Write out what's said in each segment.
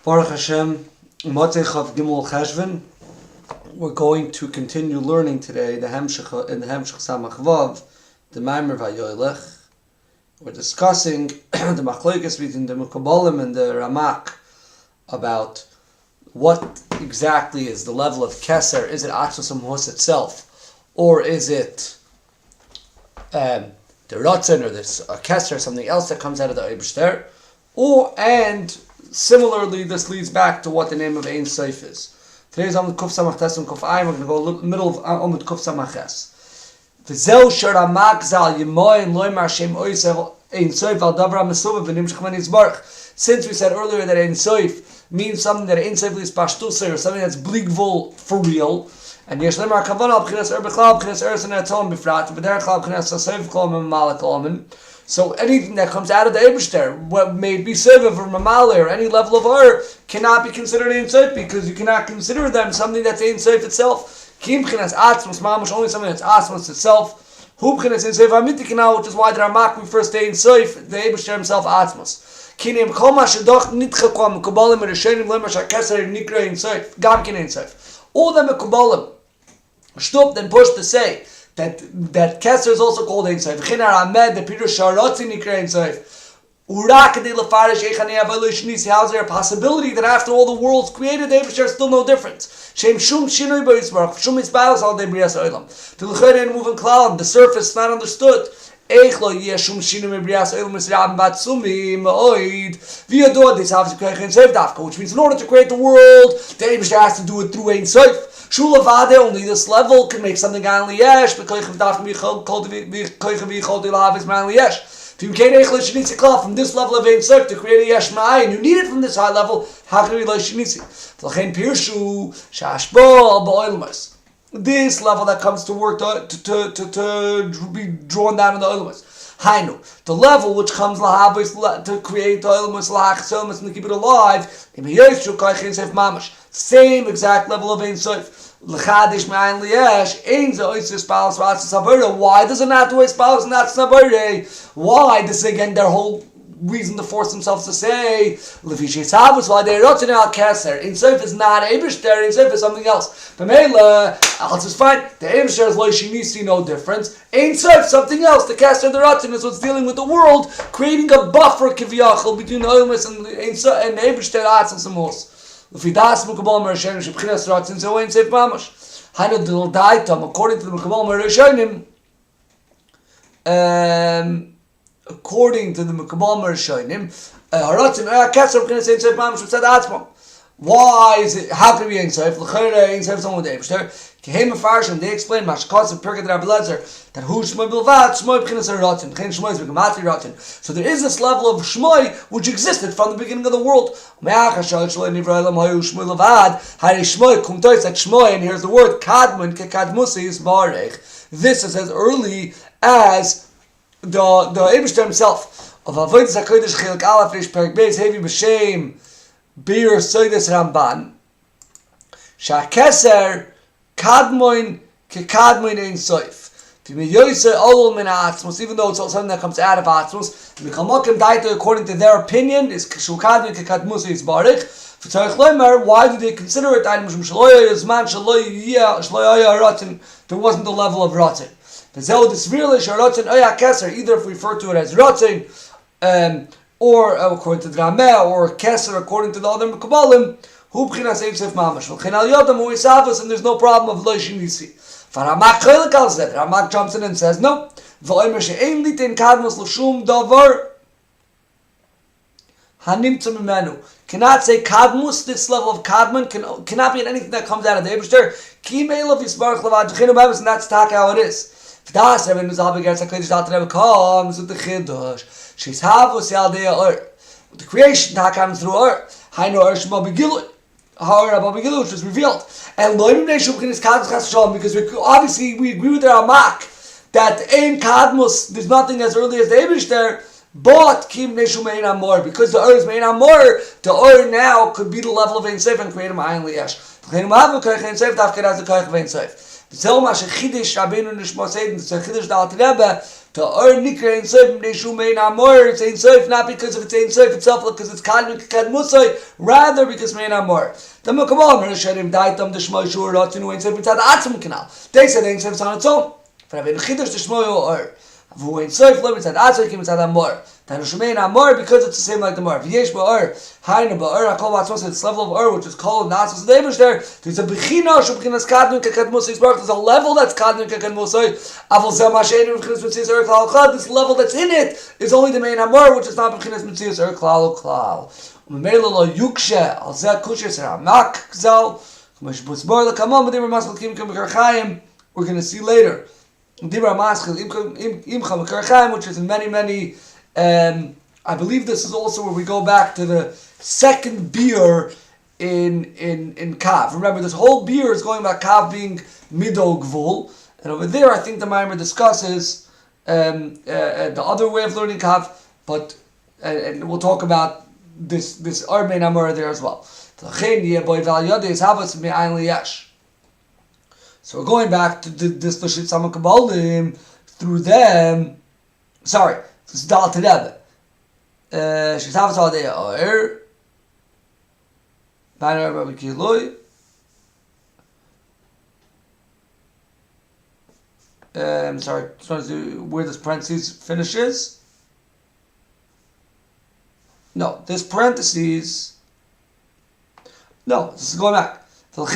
Baruch Hashem, Motzei Chav Gimel Cheshvan. We're going to continue learning today the Hemshech in the Hemshech Samach Vov, the Maimer Violech. We're discussing the machlokes between the Mekubalim and the Ramak about what exactly is the level of Keser. Is it Atzmos Hamos itself, or is it the Ratzon, or this a Keser, something else that comes out of the Eibishter? And similarly, this leads back to what the name of Ein Sof is. Today's Amud Kuf Samach Tes and Kuf Ayin. We're going to go a middle of Amud Kuf Samach Ches. V'zeu sheramak zal yemoy and loymar shem oisev Ein Sof al davar mesuva v'nimshach manis baruch. Since we said earlier that Ein Sof means something that Ein Sof is pashtusay, or something that's bligvul for real, and yesh lemar kavanah b'chinas b'chlal b'chinas eres and atom b'frat b'derech chal b'chinas sasev kol and malak kolman. So anything that comes out of the Eibishter, what may be Seviv or Mamali or any level of Ur, cannot be considered Ein Sof, because you cannot consider them something that's Ein Sof itself. Kim B'chinas Atzmos Mamash, only something that's Atzmos itself. Hu B'chinas Ein Sof HaMitikina, which is why the Ramak refers to Ein Sof, the Eibishter himself Atzmos. Kinim Kol Ma Shedoch Nitcha Kwa Mekubalim Ereshenim Lemar Shakeser Nikra Ein Sof, Gam Kin Ein Sof. All the Mekubalim stopped and pushed to say that Keser is also called Ein Sof. V'chinar Ahmed, the Peter Sharotzi Nikra Ein Sof. Urakadei Lefarish Echanei Avelu Shnisi. How is there a possibility that after all the worlds created, there is still no difference? Shem Shum Shinoi B'Yisbarach Shum Yisbalos Al Dei Brias Olam. To l'chayre and moving cloud, the surface is not understood. Eich lo yeh Shum Shinoi B'Brias Olam Yisrael Batsumi Ma'oid V'yador Dis Havzik Koich Ein Sof Dafka, which means in order to create the world, the Eibishter has to do it through Ein Sof. Shulavade, only this level can make something an liyesh, but koich of daf koich of yichol de lav is man liyesh. If you can't echel shnitzi klal from this level of Ein Sof to create a yesh ma'ayin, you need it from this high level. How can we lo shnitzi? V'lachein pirshu shashbol ba'olmas. This level that comes to work to be drawn down in the olmas. Hainu, the level which comes lahavos to create the olmas lahachzomas and to keep it alive. Same exact level of Ein Sof. L'chadish ma'ayin liyesh, ein zo'is palas v'atzis habayre. Why does it not do palas and not habayre? Why? This is again their whole reason to force themselves to say l'fishes havus why they're rotzen al keser. Ein Sof is not Eibishter. Ein Sof is something else. B'meila else is fine. The Eibishter is lo shinisi, no difference. Ein Sof something else. The keser, the rotzen is what's dealing with the world, creating a buffer kiviyachol between the Oilmas and Ein Sof and Eibishter atzos amos. L'fidas Mekubalim Ereshenim sheb'chinas ratzin zo Ein Sof mamash. Hainu d'l daitam, according to the Mekubalim Ereshenim, according to the Mekubalim Ereshenim, haratzin keser b'chinas Ein Sof mamash b'tzad atzmam. Why is it? How can it be Ein Sof? L'chayre Ein Sof is only the Eibishter. Kehem Mefarshim, they explain Mashkas and Pirkei Rabbi Lezer that Hu Shmoi Bilvad Shmoi b'chinas Ratzin, Chen Shmoi is b'gematri Ratzin. So there is this level of Shmoi which existed from the beginning of the world. And here's the word Kadmon Kekadmusi is Barech. This is as early as the Eibishter himself. Of Avodas HaKodesh Chilek Aleph Reish Perek Beis Hevi B'Shem Bir Soides Ramban Shakeser Kadmoin Kekadmoin Ein Sof. Even though it's something that comes out of Atzmos, according to their opinion, is Kadmoin Kekadmoin is Barich. Why do they consider it? There wasn't the level of Ratzin. Either if we refer to it as Ratzin, or according to the Rameh, or Keser according to the other Mekubalim, and there's no problem of Lo Shinisi. Ramak jumps in and says, no. Cannot say Kadmus, this level of Kadmon cannot be in anything that comes out of the Eibishter. And that's how it is. Comes with the Chiddush. She's havus yaldei Ur. The creation comes through Ur. Hainu Ur Shema Begilui. Which was revealed. And because we agree with the Ramak that Ein Kadmus, there's nothing as early as the Eibishter, but Kim Neshu Mein Amor, because the Ur is Mein Amor, the Ur now could be the level of Ein Sof and create a Ma'ayin Liyesh. It's a Chiddush Rabbeinu Nishmo Seiden, it's a Chiddush Dal Rebbe, The Or Nikra Ein Sof Neshu Mein Amor, it's Ein Sof not because of its Ein Sof itself, because it's Kadmon Kekad Musay, rather because Mein Amor. The Mekabal Meresherim Daitam the Shmoy Shur Ratinu Ein Sof Mitzad Atzum Canal. They said Ein Sof is on its own. For Rabbeinu Chidush the Shmoy Or. Vu Ein Sof Lo Mitzad Atzum Kim Mitzad Amor. Then Shemein Amor because it's the same like the Mar. V'yesh Ba'or, Haina Ba'or, Hakol Batzmos, it's level of Or, which is called Natzos Devish there. There's a Bechina, Shubchinas Kadmon Kekad Musay Spark. There's a level that's Kadmon Kekad Musay. Avol Zeh Mashein B'chinas Mitzias Ur Klal Klal. This level that's in it is only the main Amor, which is not B'chinas Mitzias Ur Klal Klal. U'memela Lo Yukshe, Al Zeh Kushes Ramak Gzal. K'mash Butzbor L'Kamon, B'dim Ramas L'kim Kim B'karchayim. We're going to see later. B'dim Ramas Imcha B'karchayim, which is in many I believe this is also where we go back to the second beer in Kav. Remember, this whole beer is going about Kav being Mido Gvul, and over there I think the Maimer discusses the other way of learning Kav, but and we'll talk about this Armein Amor there as well. So we're going back to this Lashit Samach Vov through them. Sorry. This is Dal Terebe. She's having all day or Banner Rabbi Kiloi. Sorry, trying to see where this parentheses finishes. No, this parentheses. No, this is going back. Then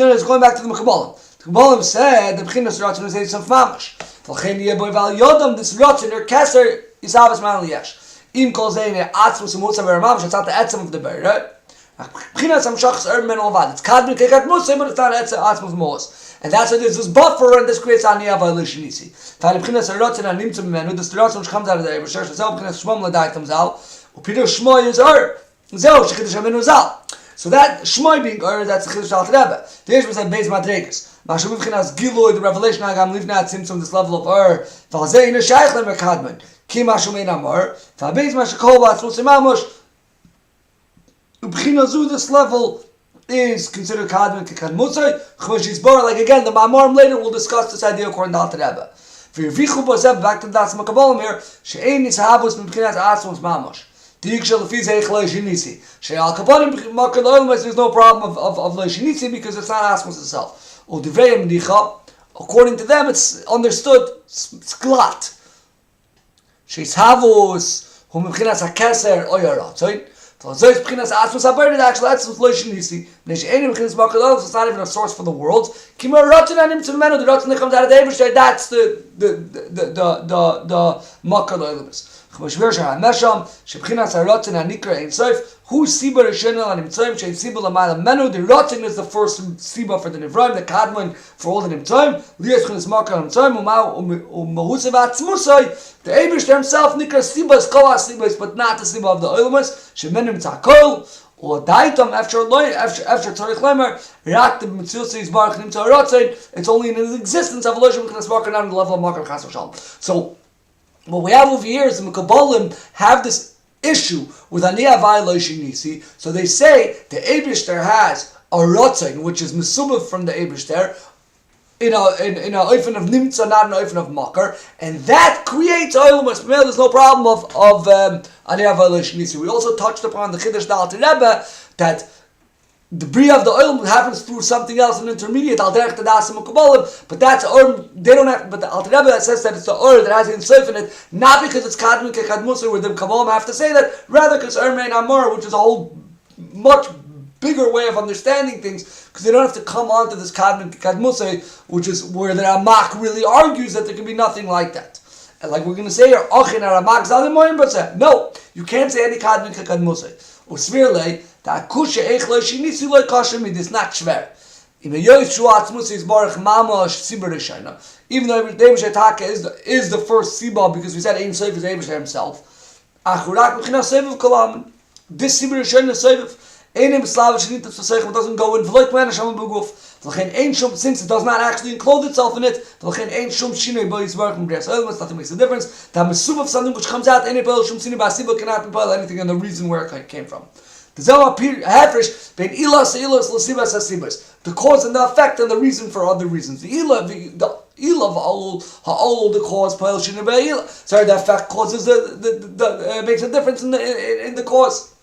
it's going back to the Mekabalim. The Mekabalim said the Bechinas Ratzon is Eitzim Mamash. This rotten or kesser is Havas Man Liyesh. Im Kol Zeine Atzmus Mutzav Mamash. It's not the etzem of the bear, right? Bechinas Hamshachs Ermen Olvad. It's Kadmon Kekad Musay, but it's not Atzmus Mos. And that's why there's this buffer, and this creates Aniyah violation. Easy. Tani Bechinas Rotten and Nimtzum Menu. This rotten which comes out of the Eibusher. So Zel Bechinas Shmom Ladai comes out. Upidur Shmoy is Zel Shechidush Aminu Zal. So that Shmoy being that's the Chidush Al Terebe. The Yeshua said Beis Madregas. Mashavu B'chinas Giloi, the revelation Hagam Livnat Simtzum, this level of V'alzei Ina Shaykh Lemer Kadmon Ki Mashu Mein Amor V'abeis Mashakol B'atzmos Imamosh Ub'chinazu, this level is considered Kadmon Kekad Musay Chmosh Yisbor. Like again, the Ma'amorim later will discuss this idea according to Al Terebe. V'yirvichu B'azeb, back to the Datzim HaKabolim here, She'ein Nishavos M'b'chinas Atzmos Mamosh there's no problem of Leishinisi because it's not Asmos itself. According to them, it's understood. It's glat. She's havos whom b'chinas hakeser oyara. So it's b'chinas Asmos habayred. Actually, that's Leishinisi. It's not even a source for the world. The rotten that comes out of the Eibusher, that's the makar loyalist. Who's Siba Rishinal and Nimtzoim? Shein Siba Lamayla Menu. The Rotten is the first Siba for the Nivraim, the Kadmon for all the Nimtzoim. Lias Chinas Makar Nimtzoim, Umahusev Atzmusai. The Eibush himself, Nikra Siba is Kola Siba, but not the Siba of the Oilmas. Shemenim Tzakol. Or Daitam after Tzarich Lemer, Rak the Mitzilsi is Baruch Nimtzoim Rotten. It's only in the existence of Elohim Chinas Makar, not on the level of Makar Chas V'Shalom. So, what we have over here is the Mekabalim have this issue with Aniyah violation Nisi. So they say the Eibishter has a Rotzen, which is Mesubah from the Eibishter, in a oifen of Nimtza, not an oifen of Makar, and that creates Oilamas. There's no problem of Aniyah violation Nisi. We also touched upon the Chiddush Dal Terebe that the bria of the oil happens through something else, an intermediate, al derech tadasim u'kabolim, but that's or they don't have. But the Alter Rebbe says that it's the or that has insoif in it, not because it's kadmon kekad musar, where the kabolim have to say that, rather because Ermein Amor, which is a whole much bigger way of understanding things, because they don't have to come on to this kadmon kekad musar, which is where the Ramak really argues that there can be nothing like that. And like we're going to say here, Achin Ramak zalim moim, but no, you can't say any kadmon kekad musar. Usvirlei. That kusha eich lo shinisi lo kasha mid is not shver. Im yoytru atzmus is barach mamash sibur rishayna. Even though the Eibusher Taka is the first sibah because we said Ein Sof is Eibusher himself. Achurak b'chinas seviv kolam. This sibur rishayna seviv. Einem slavish nitas v'seichem doesn't go in v'loik man Hashem b'guf. V'lechen ein shum, since it does not actually enclose itself in it, v'lechen ein shum shinei bo yisbarach m'breas oilmas, nothing makes a difference. The mesub of something which comes out, any pel shum shinei b'asibah cannot be anything and the reason where it came from. The cause and the effect and the reason for other reasons. The Ilav ha'olol the cause poil shina be'ila. Sorry, that fact causes makes a difference in the cause.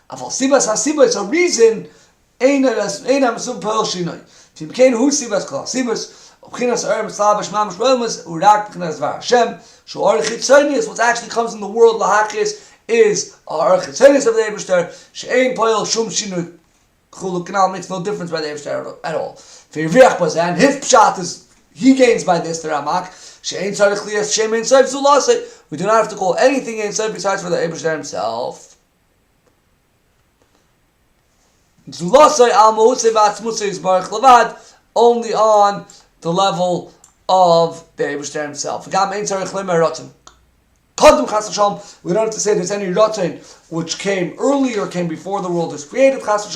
Aval sibas hasibas a reason ein hamsum poil shinoi. Timkein hu sibas kol sibas. B'chinas slavish mamash romas urak b'chinas var Hashem. So our chitzonius, what actually comes in the world lahachis is our chitzonius of the Eibishter. She'ein poil shum shinu chulu kanal makes no difference by the Eibishter at all. V'yirviach bazan, his pshat is he gains by this the Ramak. She'ein tzarich liyas shem ein soif zulasei. We do not have to call anything ein soif besides for the Eibishter himself. Zulasei al mohusei v'atzmusei is barach levad, only on the level of the Eibishter himself. We don't have to say there's any rotten which came earlier, came before the world was created. It's all the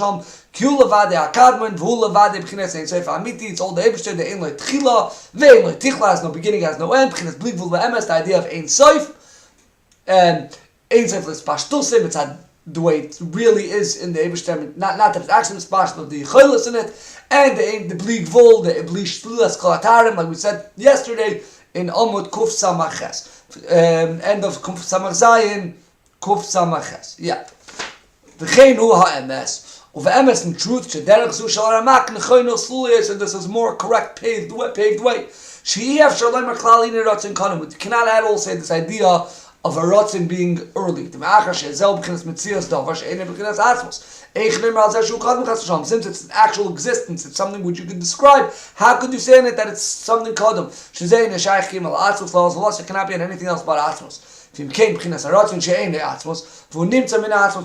Eibishter, the Ein Lo Tchila, Ve'ein Lo Tichla, has no beginning, has no end. The idea of Ein Sof, and Ein Sof is Pashtusim, it's the way it really is in the Eibishter, not that it's actually Pashtul of the Cholos in it, and the Blig Vol, the Blish Shlilas Kolatarim, like we said yesterday in Amud Kuf Samach Ches. End of Kuf Samach Zayin, Kuf Samach Ches. Yeah. V'chein hu ha'emes. Uve'emes in truth, shederach zu shal Ramak nechoino sluliyas, and this is more correct, paved way. She'iev shalom ha'klali nerotzin kanim. We cannot at all say this idea of a rotzin being early. Since it's an actual existence, it's something which you can describe, how could you say in it that it's something kadam? It cannot be in anything else but atzmos.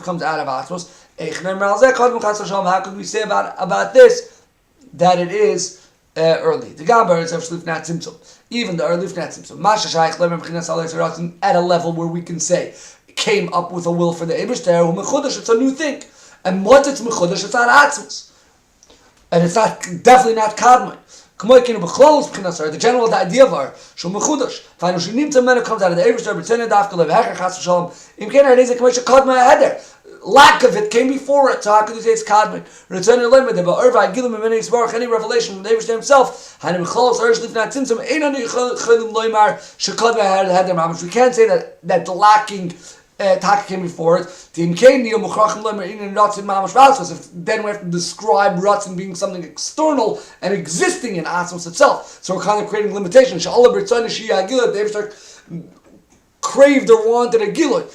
Comes out of atzmos. How could we say about this that it is early? The Gambar is Lifnat Tzimtzum. Even the Lifnat Tzimtzum. At a level where we can say it came up with a will for the Eibishter. It's a new thing. And what it's mechudash, it's not atzmos. And it's definitely not kadmon. The general idea of our shul mechudash. Comes out of the Eibishter. Lack of it came before it, so how could you say it's kadmon? Any revelation from the Eibishter himself, we can't say that the lacking taka came before it. If then we have to describe Ratzin being something external and existing in Atzmos itself. So we're kind of creating limitations. The Eibishter craved or wanted a gilui.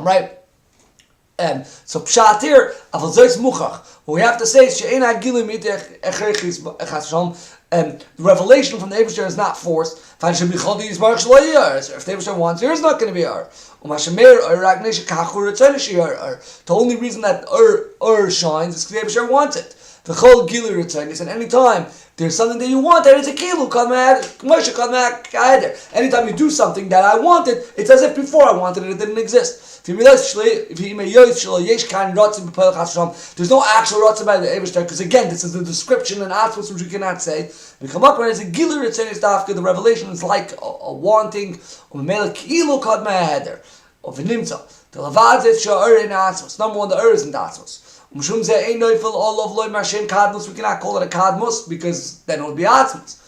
Right? So pshat here, what we have to say is the revelation from the Eibishter is not forced. If the Eibishter wants, there is not going to be Ur. The only reason that Ur shines is because the Eibishter wants it. The whole gilu ritzanis, and anytime there's something that you want, there is a kilu. Anytime you do something that I wanted, it's as if before I wanted it, it didn't exist. There's no actual rotzen by the Eibishter, because again, this is the description and atzmos which we cannot say. We come up when it's a gilu ritzanis dafka, the revelation is like a wanting, or the lavad is sha'ur in atzmos. Number one, the ur is in atzmos. We cannot call it a kadmus because then it would be atzmos.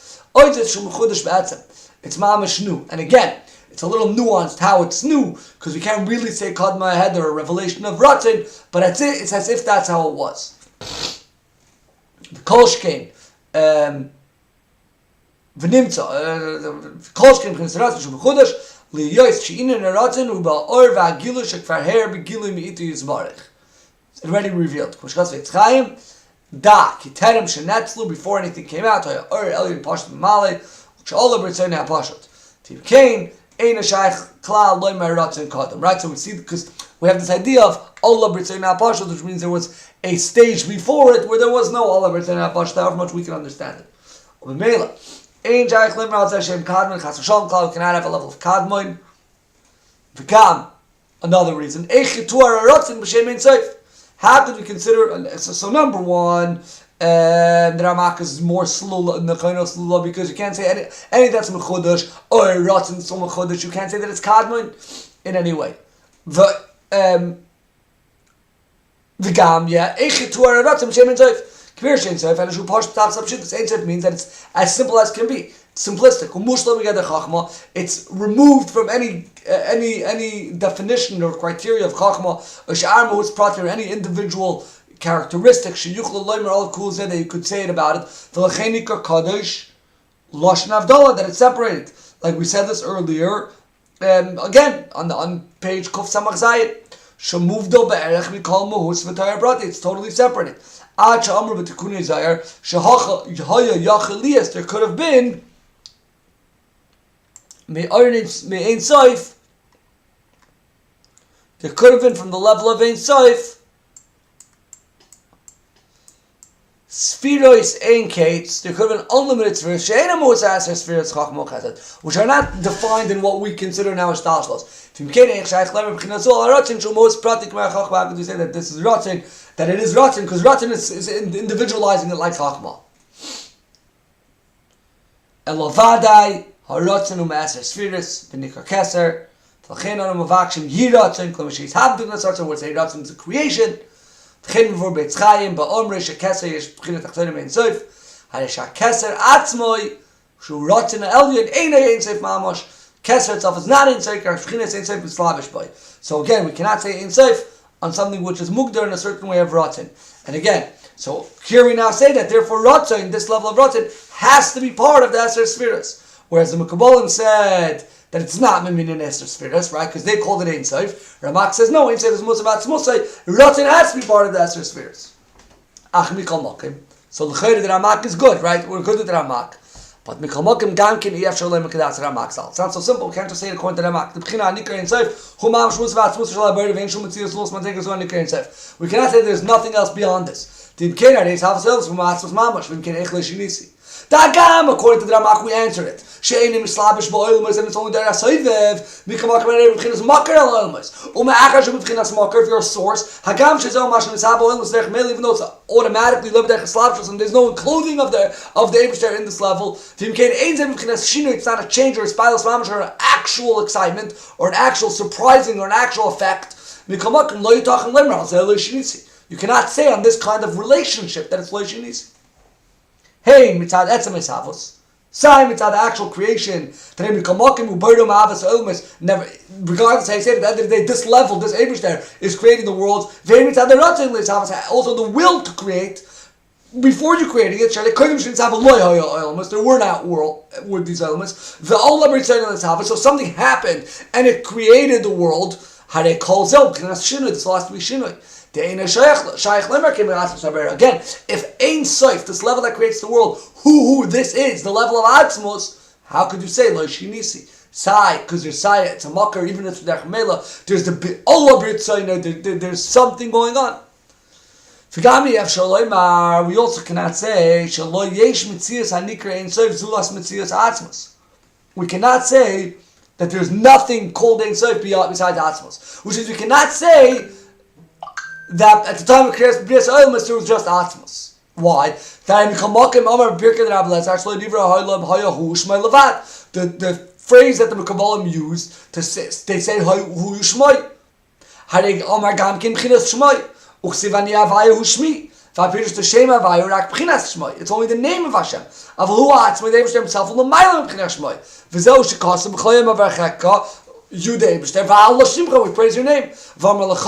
It's mamash new. And again, it's a little nuanced how it's new, because we can't really say kadma ahead or a revelation of Ratzin, but it's as if that's how it was. The kolshkein, v'nimtza, kolshkein b'chinas Ratzin shu b'chudash, liyois she'inin Ratzin u'ba'or v'agilu shekvar her b'gilu mi'itu yizbarech. It's already revealed. Before anything came out, right? So we see, because we have this idea of which means there was a stage before it where there was no however much we can understand it. We cannot have a level of kadmon. Another reason. How could we consider? So number one, the Ramak is more slula in the kind of slula, because you can't say any that's mechudash or rotzen so mechudash. You can't say that it's kadmon in any way. The gam, yeah, Kabir Shein Sof, and Shu Posh Tav Sapshit, Ein Sof means that it's as simple as can be. It's simplistic. It's removed from any definition or criteria of Chachma, or any individual characteristic that you could say it about it. That it's separated. Like we said this earlier, again on page Kuf Samach Zayit. It's totally separated. There could have been there could have been from the level of Ein Sof Spherois Ein Kates. There could have been unlimited spheres, which are not defined in what we consider now as Tashlos. If you say that this is Ratzin, that it is Ratzin, because Ratzin is individualizing it like Chachma. Elavadai Haratzin u'Ma'aser Spheris v'Nikar Keser T'lchein anu mavakshim Yiratzin Kol Mishis Havdugnas Ratzin, would say Ratzin is a creation. T'chein v'vor Beitz Chayim ba'omrei shekeser yesh b'chinas tachtonim Ein Sof Harei shekeser atzmoi shu Ratzin ha'elyon einay Ein Sof mamash. Keser itself is not Ein Sof, b'chinas Ein Sof is slavish by. So again, we cannot say Ein Sof on something which is mugdar in a certain way of Ratzin. And again, so here we now say that therefore Ratzin, this level of Ratzin, has to be part of the Eser Spheres. Whereas the Mekabolim said that it's not Mimin and Eser Spheres, right? Because they called it Ein Sof. Ramak says no, Ein Sof is Musav Atzmusay. Ratzin has to be part of the Eser Spheres. Ach Mikal Mokim. So the Chayr of the Ramak is good, right? We're good with the Ramak. But Mikal Mokim Gamkin Ef Shalom Mekadas Ramak Sal. It's not so simple. We can't just say it according to the Ramak. The Bechina Nikar Ein Sof. Humam Shmuz Vatzmus Shalom Bird of Ein Shum Mitzias Los Mantegas One Nikar Ein Sof. We cannot say there's nothing else beyond this. The Imkena Reis Havasels from Atzmus Mamash. Vimken Echle Shinisi. Dagam, according to the Ramak, we answered it. She'enim islabish ba'oilmas, and it's only there as soivev. Mikamak menei b'chinas makar al oilmas. U'ma'achar shu b'chinas makar, if you're a source. Hagam she'zeh mashal nisab oilmas derech mele, even though it's automatically lived derech slabshus, and there's no clothing of the Eibishter in this level. V'imkein ein zeh b'chinas shinu, it's not a change or a spilas mamash or an actual excitement or an actual surprising or an actual effect. Mikamak lo yitachin lemra, zeh lo shinisi. You cannot say on this kind of relationship that it's lo shinisi. Hey, mitzad etzem esavos. Sai mitzad the actual creation. Today we kamokim uberdo ma'avas olmas. Never, regardless how you say it, at the end of the day, this level, this Eibush there, is creating the world. Very mitzad the ratzin esavos. Also the will to create. Before you creating it, there were not with these elements. The olam ritzon esavos. So something happened and it created the world. Hare kol zel k'nas shinui. This last to be shinui. Again, if Ein Sof, this level that creates the world, who this is, the level of Atzmos, how could you say Lo Shinisi? Sai, because there's Sai, it's a makar, even if it's Mela, there's the Allah there's something going on. We also cannot say we cannot say that there's nothing called Ein Sof besides Atzmos, which is we cannot say that at the time of Kriyas B'Riyas Oilmas there was just Atzmos. Why? The phrase that the Mekabalim used, they say Hu Yushmai. Hareg Omar Gamkin B'chinas Shmai. Uchsivani Avayu Hu Shmi. V'apirish to Shem Avayu Rak B'chinas Shmai. It's only the name of Hashem. Avahu Atzmai, they himself on the Mailam B'chinas Shmai. V'zeu Shekasam B'choyim Avarchekka. You David, we praise your name. So there's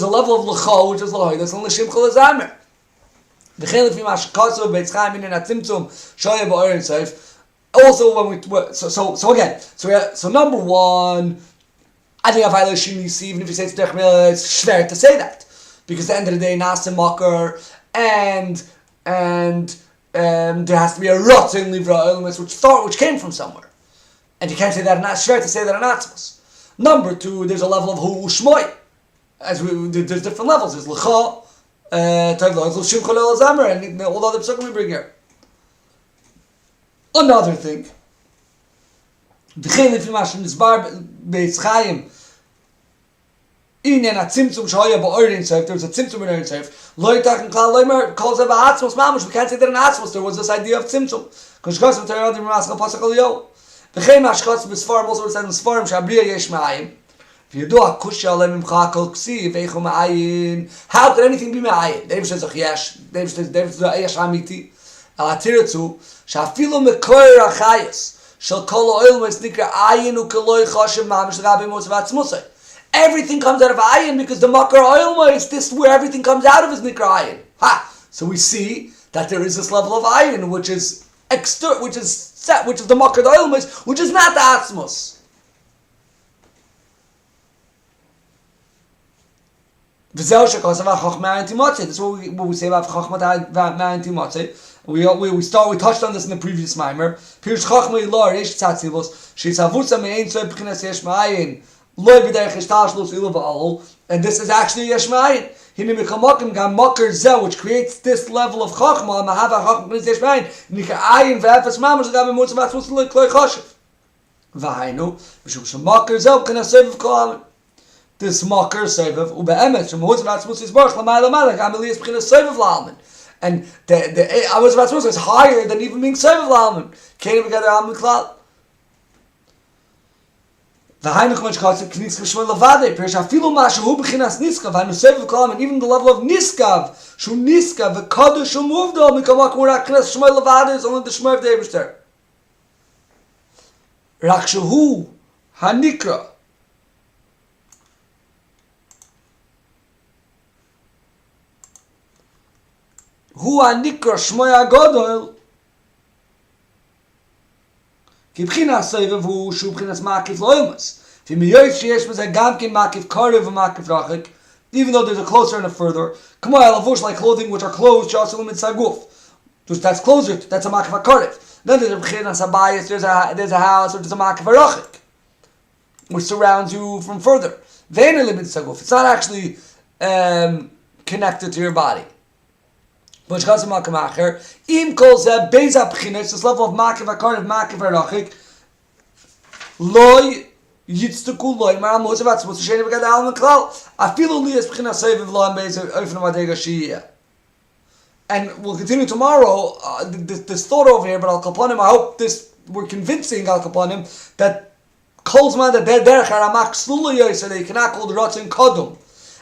a level of L'cha, which is L'cha, there's a L'shimcha L'zamer. Also, when we so number one, I think even if you say it's Dechmel, it's schwer to say that, because at the end of the day, Nasim Makar and there has to be a Ratzin Livra elements which came from somewhere. And you can't say that, not sure to say that in Atzmos. Number two, there's a level of Hu Shmoi. There's different levels. There's L'cha, Shimcha Le'el Zamer, and all the other psukim we bring here. Another thing. V'chein lifim Hashem nizbar Beitz Chayim. Inyan ha-tzimtzum sh'hoya ba'or Ein Sof. There was a tzimtzum in Ein Sof. Lo yitach and klal loimer kol zeh ba'atzmos mamash. We can't say that in Atzmos there was this idea of tzimtzum. Because shkos v'ter yodim maskal pasach al yo. The Chem Ashkatz B'Sfarim also said in Sfarim Shabriya Yesh Ma'ayim How could anything be me'ayin? The Eibishter zog yesh. The Eibishter zog yesh amiti. Al hatiritzu, she'afilu mekor achayis. Shel kol ha'olmos nikra ayin u'keloi choshev mamish l'gabe motzav atzmusay. Everything comes out of ayin because the makar ha'olmos, this where everything comes out of is nikra ayin. Ha! So we see that there is this level of ayin which is which is the makar ha'olmos, which is not the atzmus. This is what we say about Chachma Ma'anti Matzeh. We touched on this in the previous mimer. Pirush Chachma Ilar Reish Tzatzilus She's Havutza Me'ein Tzoi B'chinas Yesh Ma'ayin Loi B'derech Ishtashlos Ilu V'Alol, and this is actually Yesh Ma'ayin. Hine Mechamakim Gam Makar Zeh, which creates this level of Chachma Mahava Chachma B'chinas Yesh Ma'ayin Nika Ayin V'Efes Mamash L'Gam B'Mutzav Atzmus L'Loi Kloi Choshev V'Hainu Mishum Shemakar Zeh B'chinas Seviv Kol. This makar seviv ubeemet from Hutz Vatzmus Yisbarach L'Mayla Malach Ameliyas B'chinas Seviv L'Alman, and the Hutz Vatzmus is higher than even being Seviv L'Alman. Can't even get the Alman Klal. V'hainu K'mach Katzit K'nitzka Shmoy Levade Perish Afilu Mashu B'chinas Niskav Hainu Seviv K'Alman, even the level of Niskav Shu Niskav V'Kadosh Shu Muvdo Mikamak Murak K'nes Shmoy Levade is only the Shmoy of the Eibishter. Rak Shehu Hanikra Hu Hanikra Shmoy HaGodol כי בחינה סבב הוא שהוא בחינת מעקיף לא יומס. ומיות שיש בזה גם כן מעקיף קרב ומעקיף רחק, even though there's a closer and a further, כמו הלבוש, like clothing which are closed, שעשו מצד גוף. That's closer, that's a מעקיף הקרב. Then there's a בחינת sabayis, there's a house, or there's a מעקיף הרחק, which surrounds you from further. ואין אלה מצד גוף. It's not actually connected to your body. But this level of Makiv HaKarv, Makiv HaRachik, Loi Yitztaku Loi Ma'am Motzav Atzmus She'eni B'gad Alman Klal Afilu Li Yis B'china Seviv Lo Am Beis Oifna Madega Shiyah. And we'll continue tomorrow this thought over here, but Al Kaponim, I hope we're convincing Al Kaponim that Kol Zman that Derech HaRamak Slula Yoysa, that you cannot call the Ratzin Kodum,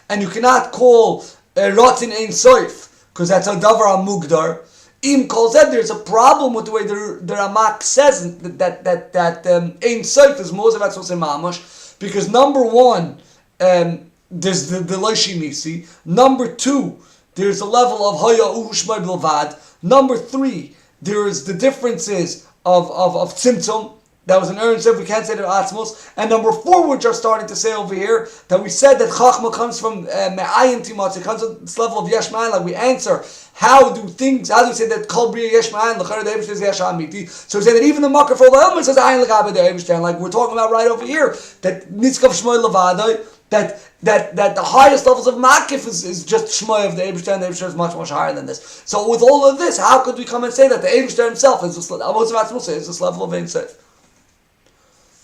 and you cannot call Ratzin Ein Soif, because that's a davar amugdar. Im kol zed, there's a problem with the way the Ramak says that ein soif is mozav atzos mamash, because number one, there's the loishi nisi. Number two, there's a level of haya uhushmai bilvad. Number three, there is the differences of tzimtzum. That was an urn so we can't say that atzmos. And number four, which are starting to say over here, that we said that chachma comes from me'ayin timatz, it comes to this level of yesh ma'ayin, like we answer, how do we say that kol b'riya yesh ma'ayin, l'chara the Eibishter is yesh amiti, so we say that even the makar for the element says ayin l'gabe the Eibishter, like we're talking about right over here, that nitzkav shmoy levadai, that the highest levels of makif is just shmoy of the Eibishter, and the Eibishter is much, much higher than this. So with all of this, how could we come and say that the Eibishter himself is this level of ein sof?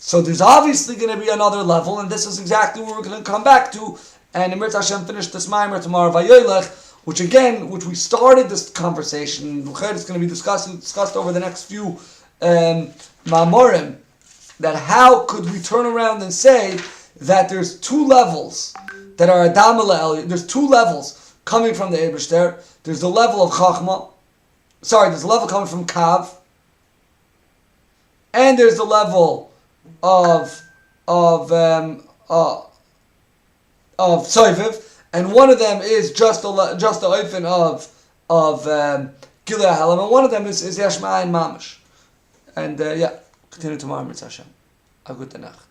So there's obviously going to be another level, and this is exactly where we're going to come back to. And Emir Hashem finish this mimer tomorrow, Violech, which we started this conversation. It's going to be discussed over the next few mamorim. That how could we turn around and say that there's two levels that are Adam Elel. There's two levels coming from the Eibishter. There's the level of Chachma. There's a level coming from Kav, and there's the level of Soiviv, and one of them is just the oifen of Gilei Halam, and one of them is Yesh Ma'ayin Mamash. And continue tomorrow, Mitzvah Hashem. A good Nacht.